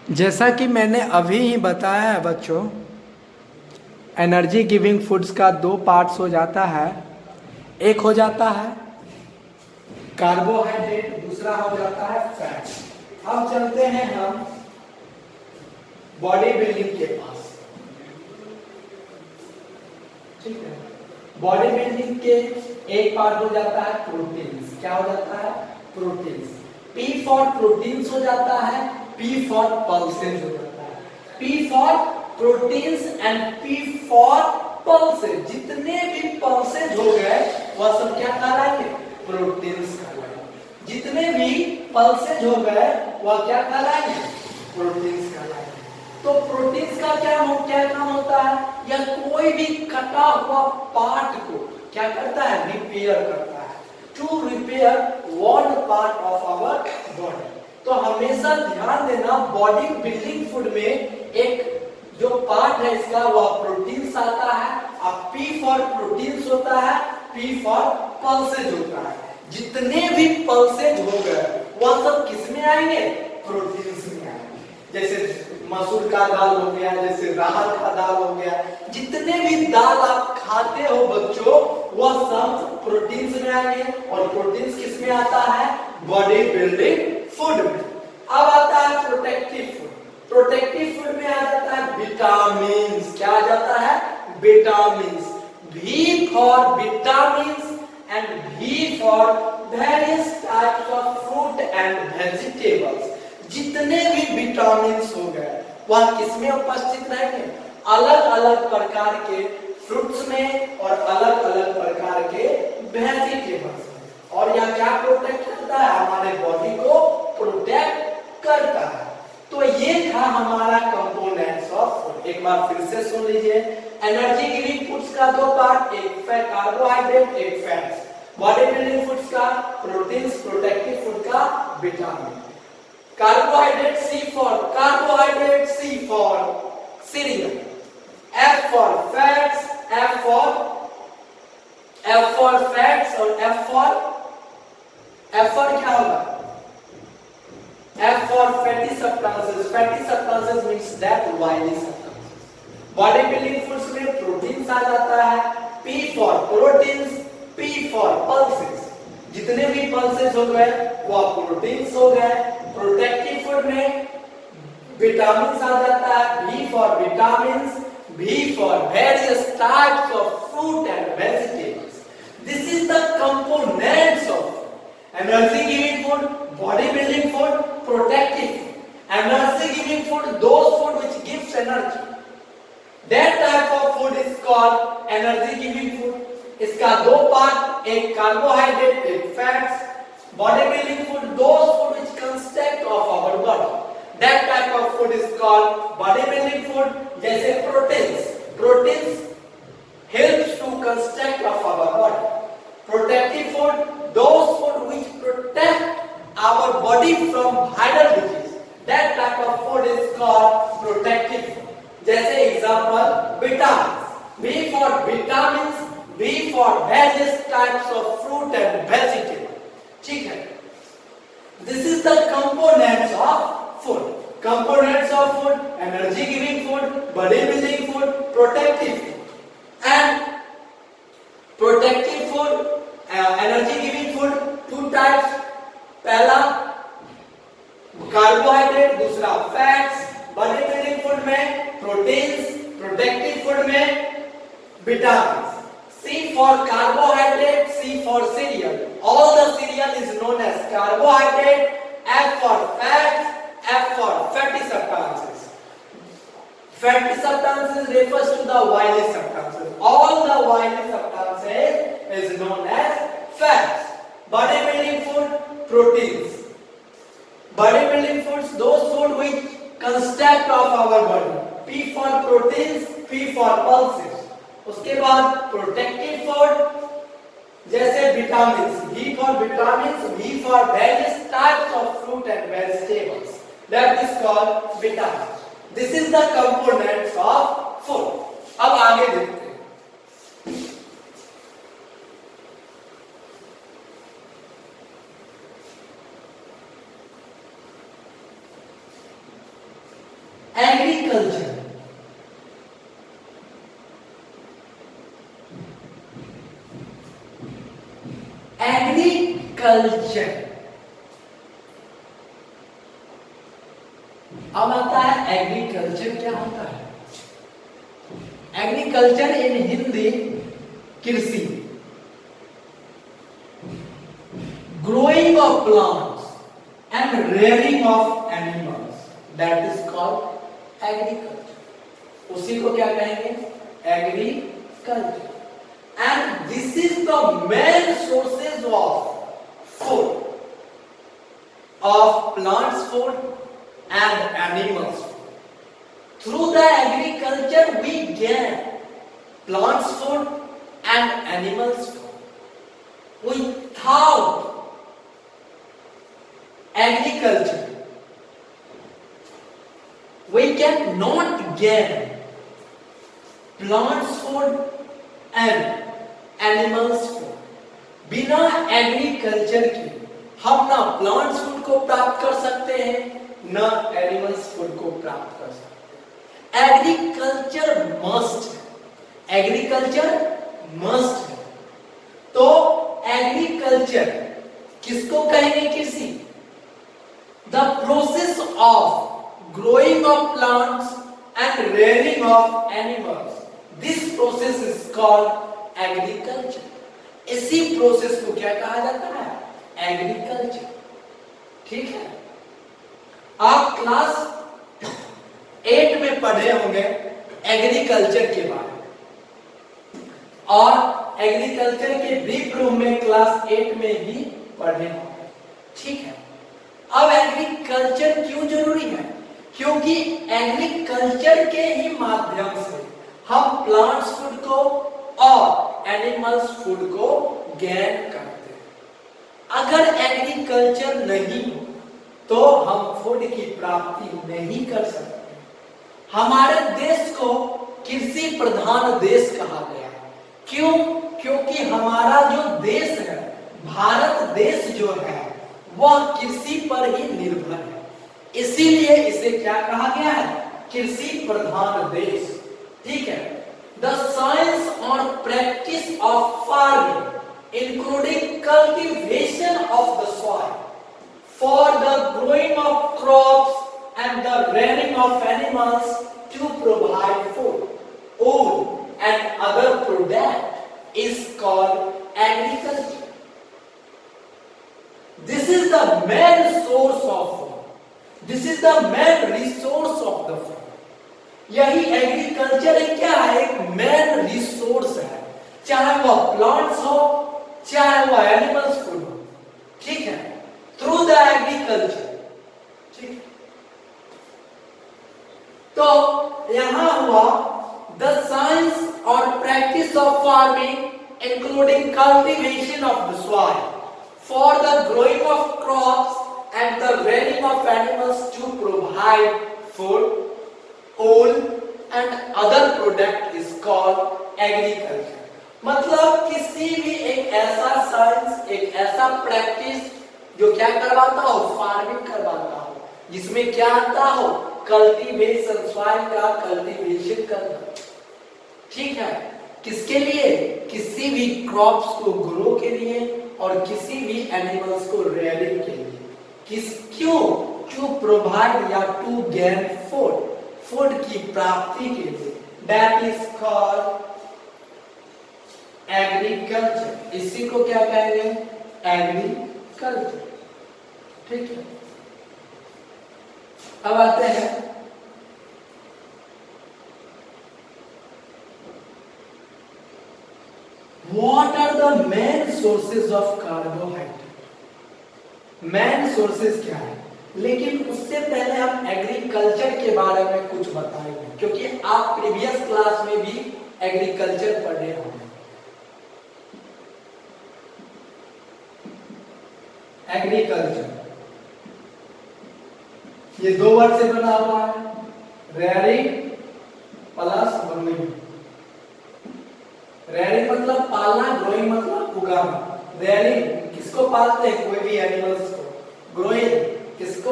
जैसा कि मैंने अभी ही बताया है बच्चों, एनर्जी गिविंग फूड्स का दो पार्ट्स हो जाता है। एक हो जाता है कार्बोहाइड्रेट, दूसरा हो जाता है फैट। अब चलते हैं हम बॉडी बिल्डिंग के पास। ठीक है, बॉडी बिल्डिंग के एक पार्ट हो जाता है प्रोटीन्स। क्या हो जाता है? प्रोटीन्स। पी फॉर प्रोटीन्स हो जाता है, पी फॉर पल्सेस हो जाता है। P for proteins and P for pulses. जितने भी पल्सेस हो गए वह सब क्या कहलाएंगे? प्रोटीन्स कहलाएंगे। जितने भी पल्सेस हो गए वह क्या कहलाएंगे? प्रोटीन्स कहलाएंगे। तो प्रोटीन्स का क्या काम होता है? यह कोई भी कटा हुआ पार्ट को क्या करता है? रिपेयर करता है। To repair one part of our body. तो हमेशा ध्यान देना, बॉडी बिल्डिंग फूड में एक जो पार्ट है इसका वह प्रोटीन्स आता है। अब पी फॉर प्रोटीन्स होता है, पी फॉर पल्सेज होता है। जितने भी पल्सेज हो गए वह सब किसमें आएंगे? प्रोटीन्स में आएंगे। जैसे मसूर का दाल हो गया, जैसे राहर का दाल हो गया, जितने भी दाल आप खाते हो बच्चों वह सब प्रोटीन्स में आएंगे। और प्रोटीन्स किसमें आता है? बॉडी बिल्डिंग फूड में। अब आता है प्रोटेक्टिव फूड। प्रोटेक्टिव फूड में आ जाता है विटामिन्स। क्या आ जाता है? Vitamins. V for vitamins and V for various types of fruit and vegetables. जितने भी विटामिन्स हो गए वह किसमें उपस्थित रहेंगे? अलग अलग प्रकार के फ्रूट्स में और अलग अलग प्रकार के वेजिटेबल्स में। और यह क्या प्रोटेक्ट करता है? हमारे बॉडी को प्रोटेक्ट करता है। तो ये था हमारा कंपोनेंट्स ऑफ फूड। एक बार फिर से सुन लीजिए। एनर्जी गिविंग फूड्स का दो पार्ट, एक फैट कार्बोहाइड्रेट, एक फैट्स। बॉडी बिल्डिंग फूड्स का प्रोटीन्स, प्रोटेक्टिव फूड का vitamin. Carbohydrate C for carbohydrate, C for cereal, F for fats, F for fats और F for क्या होगा? F for fatty substances. Fatty substances means that oily substances. Body building foods में proteins आ जाता है। P for proteins, P for pulses. जितने भी pulses हो गए वह प्रोटीन्स हो गए। प्रोटेक्टिव फूड में विटामिन्स आ जाता है। V for vitamins, V for various types of fruit and vegetables. This is the components of energy giving food, body building food, protective food. Energy giving food, those food which gives energy, that type of food is called energy giving food. इसका दो part, एक carbohydrate, एक fats. Body building food, those food which consist of our body, that type of food is called body building food. जैसे proteins helps to construct of our body. Protective food, those food which protect our body from viral disease, that type of food is called protective food. जैसे example vitamins, V for vitamins, V for various types of fruit and vegetables. ठीक है, this is the components of food. Components of food, energy giving food, body building food, protective food. And protective food, energy giving food, two types. पहला carbohydrate, दूसरा fats. Body building food में proteins, protective food में vitamins. C for carbohydrate, C for cereal. All the cereal is known as carbohydrate. F for fats, F for fatty substances. Fatty substances refers to the oily substances. All the oily substances is known as fats. Body building food, proteins. Body building foods, those food which consist of our body. P for proteins, P for pulses. उसके बाद protective food जैसे vitamins, V for vitamins, V for various types of fruit and vegetables, that is called vitamin. This is the components of food. अब आगे देखते हैं। Agriculture, agriculture. अब आता है एग्रीकल्चर क्या होता है। एग्रीकल्चर इन हिंदी कृषि, growing of plants and rearing of animals, that is called agriculture. उसी को क्या कहेंगे, agriculture. And this is the main sources of food, of plants food and animals food. Through the agriculture we get plants food and animals food. Without agriculture we cannot get plants food and animals food. बिना agriculture के हम ना plants food को प्राप्त कर सकते हैं ना एनिमल्स फूड को प्राप्त कर सकते हैं। एग्रीकल्चर मस्ट है, एग्रीकल्चर मस्ट है। तो एग्रीकल्चर किसको कहेंगे, कृषि। The process of growing of plants and rearing of animals, this process is called agriculture. इसी प्रोसेस को क्या कहा जाता है, एग्रीकल्चर। ठीक है, आप क्लास 8 में पढ़े होंगे एग्रीकल्चर के बारे में, और एग्रीकल्चर के ब्रीफ रूम में क्लास 8 में ही पढ़े होंगे। ठीक है, अब एग्रीकल्चर क्यों जरूरी है, क्योंकि एग्रीकल्चर के ही माध्यम से हम प्लांट्स फूड को और एनिमल्स फूड को गेन करते हैं। अगर एग्रीकल्चर नहीं हो तो हम फूड की प्राप्ति नहीं कर सकते। हमारे देश को कृषि प्रधान देश कहा गया है। क्यों, क्योंकि हमारा जो देश है, भारत देश जो है, वह कृषि पर ही निर्भर है। इसीलिए इसे क्या कहा गया है, कृषि प्रधान देश। ठीक है, द साइंस और practice of farming including cultivation of the soil for the growing of crops and the rearing of animals to provide food, wool and other product is called agriculture. This is the main source of food. This is the main resource of the food. यही agriculture एक क्या है, एक main resource है, चाहे वह plants हो चाहे वह एनिमल्स फूड हो। ठीक है, थ्रू द एग्रीकल्चर। ठीक, तो यहां हुआ द साइंस और practice of farming including cultivation of the soil for the growing of crops and the rearing of animals to provide food, wool and other product is called agriculture. मतलब किसी भी एक ऐसा साइंस, एक ऐसा practice जो क्या करवाता हो, फार्मिंग करवाता हो, जिसमें क्या आता हो, कल्टीवेशन, सॉइल का कल्टीवेशन करना। ठीक है, किसके लिए, किसी भी क्रॉप्स को ग्रो के लिए और किसी भी एनिमल्स को रेयरिंग के लिए। क्यों, टू प्रोवाइड या टू गेन फूड, फूड की प्राप्ति के लिए। That is called agriculture. इसी को क्या कहेंगे, एग्रीकल्चर। ठीक है, अब आते हैं what are the main sources of carbohydrate. Main sources क्या है, लेकिन उससे पहले हम एग्रीकल्चर के बारे में कुछ बताएंगे, क्योंकि आप प्रीवियस क्लास में भी एग्रीकल्चर पढ़े होंगे। एग्रीकल्चर ये दो वर्ड से बना हुआ है, रेयरिंग प्लस ग्रोइंग। रेयरिंग मतलब पालना, ग्रोइंग मतलब उगाना। रेयरिंग किसको पालते हैं, कोई भी एनिमल्स को। ग्रोइंग किसको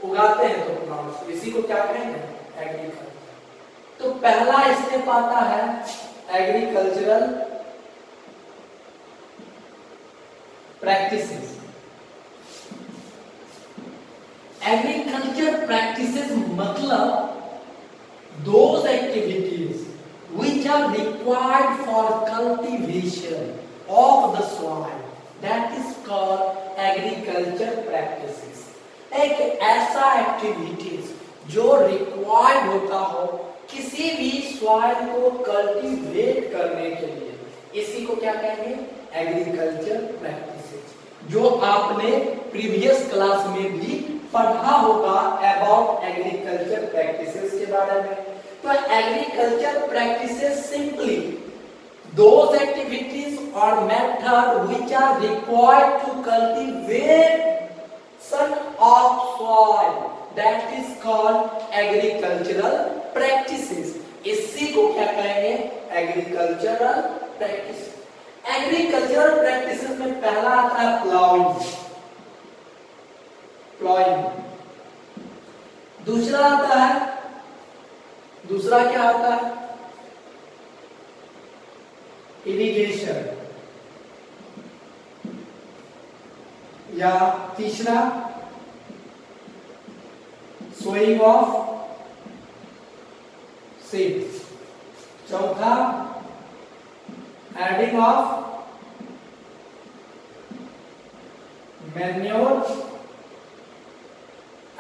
उगाते हैं, तो प्लांट्स। इसी को क्या कहेंगे, एग्रीकल्चर। तो पहला स्टेप आता है एग्रीकल्चरल प्रैक्टिसेस। एग्रीकल्चर प्रैक्टिसेस मतलब those activities which are required for cultivation of the soil, that is called agriculture practices। एक ऐसा एक्टिविटीज जो रिक्वायर्ड होता हो किसी भी सॉइल को कल्टीवेट करने के लिए, इसी को क्या कहेंगे? Agriculture practices. जो आपने प्रीवियस क्लास में भी पढ़ा होगा अबाउट एग्रीकल्चर प्रैक्टिसेस के बारे में। तो agriculture practices simply those activities or method which are required to cultivation of soil, that is called agricultural practices। इसी को क्या कहेंगे? Agricultural practice. एग्रीकल्चरल प्रैक्टिसेस में पहला आता है प्लाउइंग। दूसरा आता है, दूसरा क्या आता है? इरिगेशन। या तीसरा सोइंग ऑफ सीड्स। चौथा adding of manure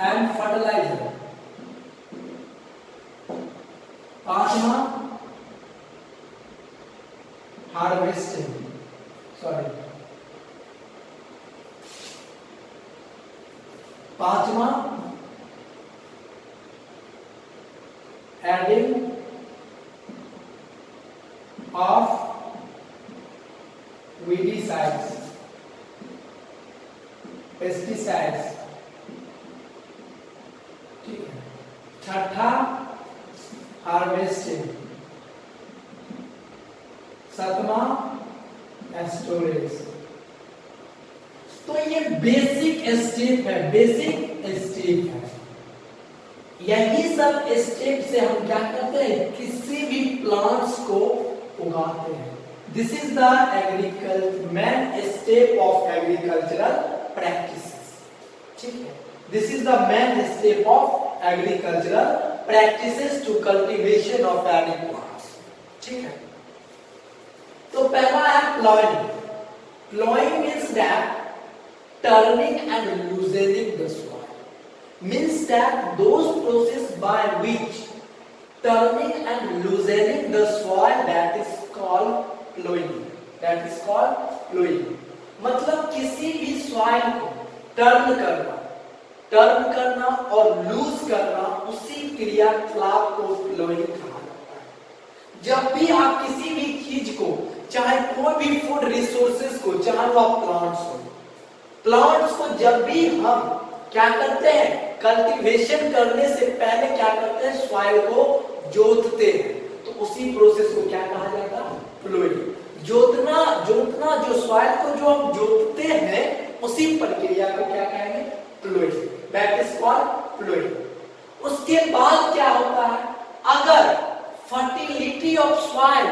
and fertiliser. पांचवा हार्वेस्टिंग, पांचवा एडिंग ऑफ वीडिसाइड्स, पेस्टिसाइड्स। ठीक है। छठा हार्वेस्टिंग। सातवां स्टोरेज। तो ये बेसिक स्टेप है, बेसिक स्टेप है। यही सब स्टेप से हम क्या करते हैं? किसी भी प्लांट्स को उगाते हैं। This is the agriculture main step of agricultural practices. ठीक है। This is the main step of agricultural practices to cultivation of any plants. ठीक है। तो पहला है ploughing. Ploughing means that turning and loosening the soil, means that those process by which turning and loosening the soil, that is called plowing, that is called plowing। मतलब किसी भी soil को turn करना और लूज करना, उसी क्रियाकलाप को प्लोइंग कहा जाता है। जब भी आप किसी भी चीज को, चाहे कोई भी फूड रिसोर्सेज को, चाहे वो प्लांट्स को जब भी हम क्या करते हैं? कल्टीवेशन करने से पहले क्या करते हैं? सॉइल को जोतते हैं। तो उसी प्रोसेस को क्या कहा जाता है? प्लोइंग। जोतना जो सॉइल को जो हम जोतते हैं, उसी प्रक्रिया को क्या कहेंगे? Ploughing. That is called ploughing. उसके बाद क्या होता है? अगर फर्टिलिटी ऑफ सॉइल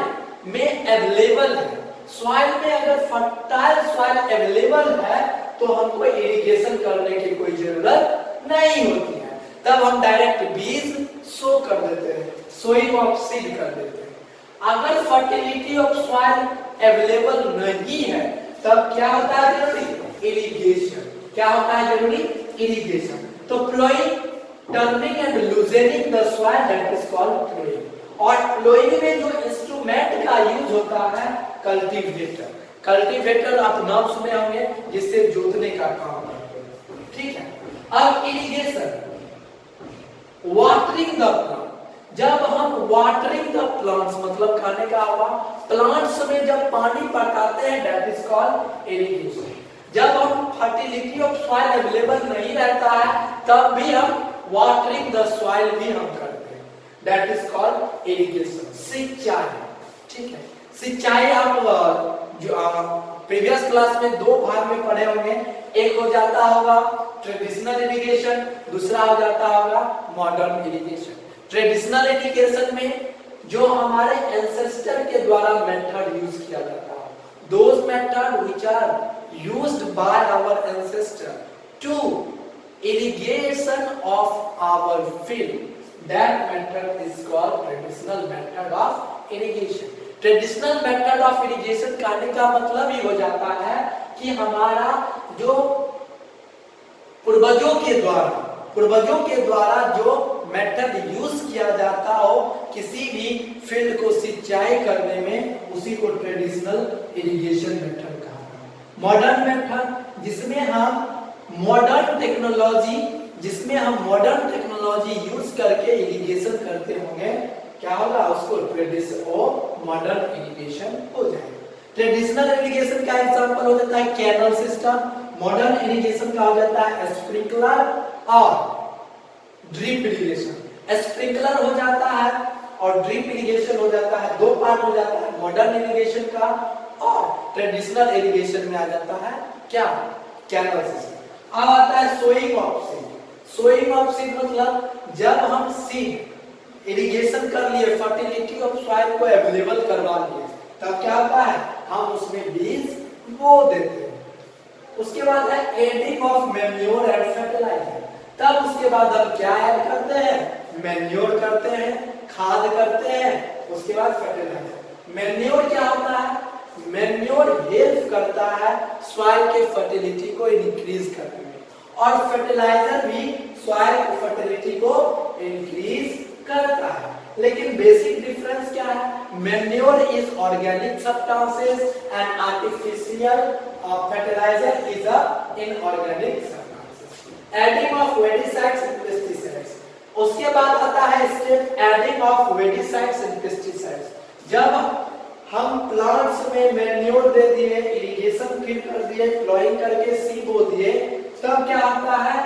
में अवेलेबल है, सॉइल में अगर फर्टाइल सॉइल अवेलेबल है, तो हमको इरिगेशन करने की कोई जरूरत नहीं होती है। तब हम डायरेक्ट बीज सो कर देते हैं, सोइंग ऑफ सीड कर देते हैं। अगर फर्टिलिटी ऑफ सॉइल अवेलेबल नहीं है, तब क्या होता है जरूरी? इरिगेशन। क्या होता है जरूरी? इरिगेशन। तो ploughing, turning and loosening the soil, that is called ploughing. और प्लोइंग में जो इंस्ट्रूमेंट का यूज होता है? कल्टीवेटर। कल्टीवेटर आप नाम सुने होंगे, जिससे जोतने का काम करते हैं। ठीक है। अब इरिगेशन, वाटरिंग द प्लांट। जब हम वाटरिंग द प्लांट्स, मतलब खाने का हुआ, प्लांट्स में जब पानी पटाते हैं, दैट इज कॉल्ड इरिगेशन। जब हम फर्टिलिटी ऑफ सॉइल अवेलेबल नहीं रहता है, तब भी हम वाटरिंग द सॉइल भी हम करते हैं, दैट इज कॉल्ड इरिगेशन। सिंचाई। ठीक है। सिंचाई आप जो प्रीवियस क्लास में दो भाग में पढ़े होंगे। एक हो जाता होगा ट्रेडिशनल इरिगेशन, दूसरा हो जाता होगा मॉडर्न इरिगेशन। ट्रेडिशनल इरिगेशन में जो हमारे एंसेस्टर के द्वारा मेथड यूज किया जाता है, those method which are used by our ancestor to irrigation of our field, that method is called traditional method of irrigation. Traditional method of irrigation कहने का मतलब ही हो जाता है कि हमारा जो पूर्वजों के द्वारा जो मेथड यूज किया जाता हो किसी भी फील्ड को सिंचाई करने में, उसी को ट्रेडिशनल इरिगेशन मेथड कहा जाता है। मॉडर्न मेथड जिसमें हम मॉडर्न टेक्नोलॉजी यूज करके इरिगेशन करते होंगे, क्या होगा, उसको ट्रेडिशनल मॉडर्न इरिगेशन हो जाएगा। ट्रेडिशनल इरिगेशन का एग्जांपल हो जाता है कैनल सिस्टम, मॉडर्न इरिगेशन का हो जाता है स्प्रिंकलर और ड्रिप इरिगेशन। स्प्रिंकलर हो जाता है और ड्रिप इरिगेशन हो जाता है, दो पार्ट हो जाता है मॉडर्न इरिगेशन का, और ट्रेडिशनल इरिगेशन में आ जाता है क्या, कैनल सिस्टम। अब आता है sowing of seed. Sowing of seed मतलब जब हम सीड इरिगेशन कर लिए, फर्टिलिटी ऑफ सॉइल को अवेलेबल करवा लिए, तब क्या होता है, हम उसमें बीज बो देते हैं। उसके बाद है adding of manure and fertiliser. तब उसके बाद हम क्या ऐड करते हैं, मैन्योर करते हैं, खाद करते हैं, उसके बाद फर्टिलाइजर। मैन्योर क्या होता है, मैन्योर हेल्प करता है सॉइल के फर्टिलिटी को इंक्रीज करने में, और फर्टिलाइजर भी सॉइल की फर्टिलिटी को इंक्रीज करता है। लेकिन बेसिक डिफरेंस क्या है, manure is organic substances and artificial fertiliser is a inorganic substances. Adding of weedicides and pesticides. उसके बाद आता है step adding of weedicides and pesticides. जब हम प्लांट्स में मैन्योर दे दिए, इरिगेशन फिल कर दिए, प्लॉइंग करके सीड बो दिए, तब क्या होता है,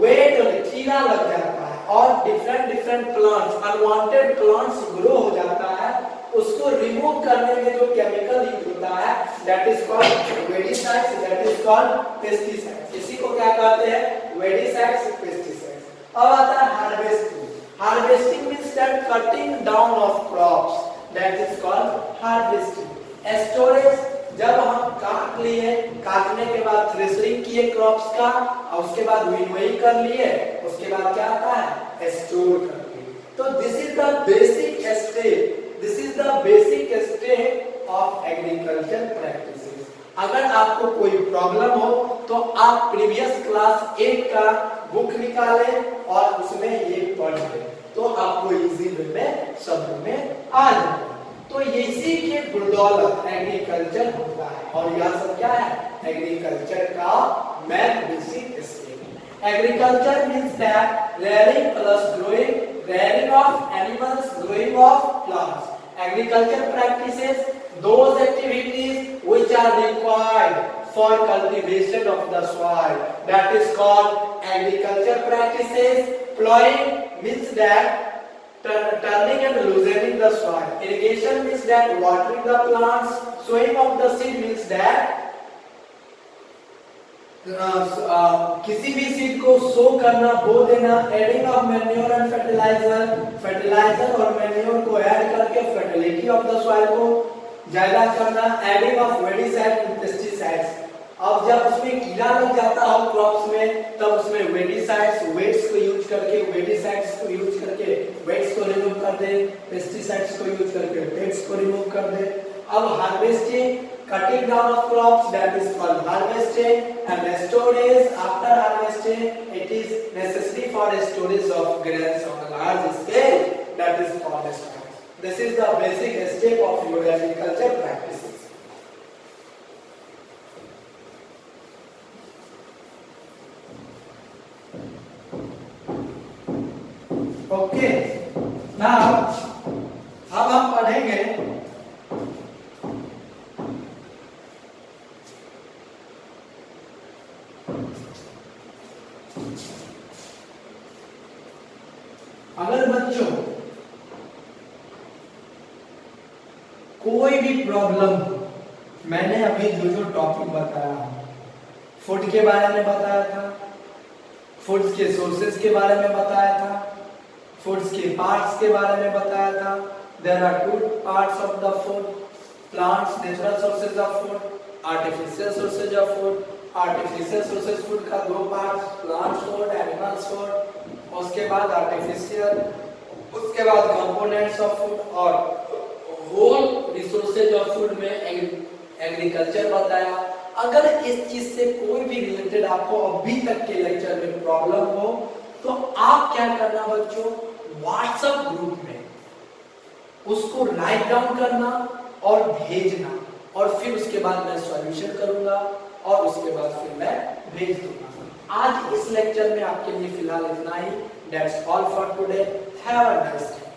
वेट कीड़ा लग जाता है और different plants, unwanted plants grow हो जाता है। उसको रिमूव करने में जो केमिकल यूज होता है, that is called weedicides, that is called pesticides. इसी को क्या कहते हैं, वेडिसाइड्स, पेस्टिसाइड्स। अब आता है harvesting. Harvesting means that cutting down of crops, that is called harvesting. Storage, जब हम काट लिए, काटने के बाद थ्रेशरिंग किए क्रॉप्स का, और उसके बाद विनोइंग कर लिए, उसके बाद क्या आता है, स्टोर कर लिए। तो this is the basic step of agriculture practices. अगर आपको कोई प्रॉब्लम हो तो आप प्रीवियस क्लास 8 का बुक निकालें और उसमें ये पढ़ लें, तो आपको इजी वे में समझ में आ जाएगा। तो इसी के बदौलत एग्रीकल्चर होता है, और यह सब क्या है, एग्रीकल्चर का main basic step. Agriculture means that rearing plus growing, rearing of animals, growing of plants. Agriculture practices those activities which are required for cultivation of the soil, that is called agriculture practices. Plowing means that turning and loosening the soil. Irrigation means that watering the plants. Sowing of the seed means that किसी भी seed को सो करना, बो देना। Adding of manure and fertiliser और manure को add करके fertility of the soil को ज्यादा करना। Adding of weedicide and pesticides. अब जब उसमें कीड़ा लग जाता हो क्रॉप्स में, तब उसमें वेडिसाइड्स, वेट्स को यूज करके, वेडिसाइड्स को यूज करके वेट्स को रिमूव कर दे, पेस्टिसाइड्स को यूज करके पेट्स को रिमूव कर दे। अब harvesting, cutting down of crops, that is called harvesting, and storage. After harvesting, it is necessary for storage of grains on a large scale, that is called storage. This is the basic step of your agriculture practices. Okay, now अब हम पढ़ेंगे अगर बच्चों कोई भी problem, मैंने अभी जो टॉपिक बताया, फूड के बारे में बताया था, फूड्स के सोर्सेज के बारे में बताया था, फूड्स के पार्ट्स के बारे में बताया था। There are two parts of the food, plants natural sources of food, artificial sources of food. Artificial sources food का दो parts, plant food, animals food, उसके बाद आर्टिफिशियल, उसके बाद कंपोनेंट्स ऑफ फूड, और होल रिसोर्सेज ऑफ फूड में agriculture बताया। अगर इस चीज से कोई भी रिलेटेड आपको अभी तक के लेक्चर में प्रॉब्लम हो तो आप क्या करना बच्चों, व्हाट्सएप ग्रुप में उसको राइट डाउन करना और भेजना, और फिर उसके बाद मैं सॉल्यूशन करूंगा और उसके बाद फिर मैं भेज दूंगा। आज इस लेक्चर में आपके लिए फिलहाल इतना ही। That's all for today. Have a nice day.